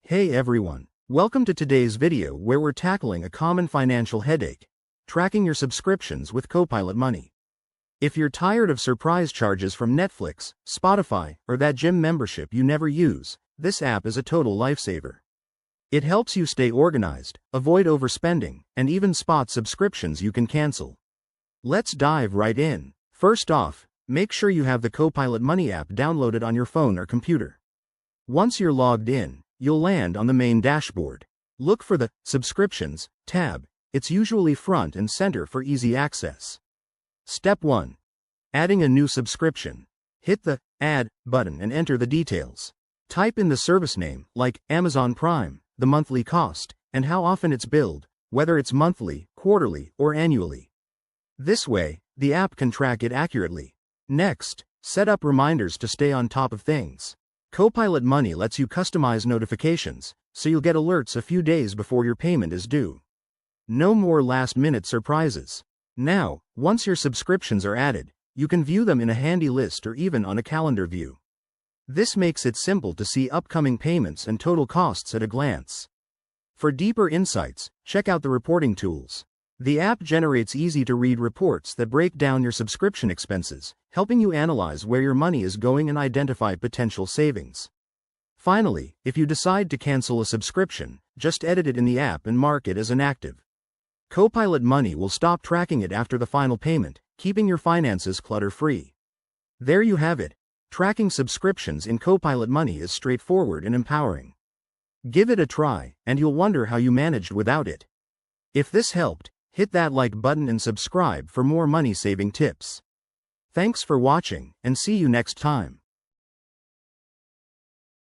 Hey everyone, welcome to today's video where we're tackling a common financial headache: tracking your subscriptions with Copilot Money. If you're tired of surprise charges from Netflix, Spotify, or that gym membership you never use, this app is a total lifesaver. It helps you stay organized, avoid overspending, and even spot subscriptions you can cancel. Let's dive right in. First off, make sure you have the Copilot Money app downloaded on your phone or computer. Once you're logged in, you'll land on the main dashboard. Look for the Subscriptions tab. It's usually front and center for easy access. Step 1. Adding a new subscription. Hit the Add button and enter the details. Type in the service name, like Amazon Prime, the monthly cost, and how often it's billed, whether it's monthly, quarterly, or annually. This way, the app can track it accurately. Next, set up reminders to stay on top of things. Copilot Money lets you customize notifications, so you'll get alerts a few days before your payment is due. No more last-minute surprises. Now, once your subscriptions are added, you can view them in a handy list or even on a calendar view. This makes it simple to see upcoming payments and total costs at a glance. For deeper insights, check out the reporting tools. The app generates easy-to-read reports that break down your subscription expenses, helping you analyze where your money is going and identify potential savings. Finally, if you decide to cancel a subscription, just edit it in the app and mark it as inactive. Copilot Money will stop tracking it after the final payment, keeping your finances clutter-free. There you have it. Tracking subscriptions in Copilot Money is straightforward and empowering. Give it a try, and you'll wonder how you managed without it. If this helped, hit that like button and subscribe for more money-saving tips. Thanks for watching, and see you next time.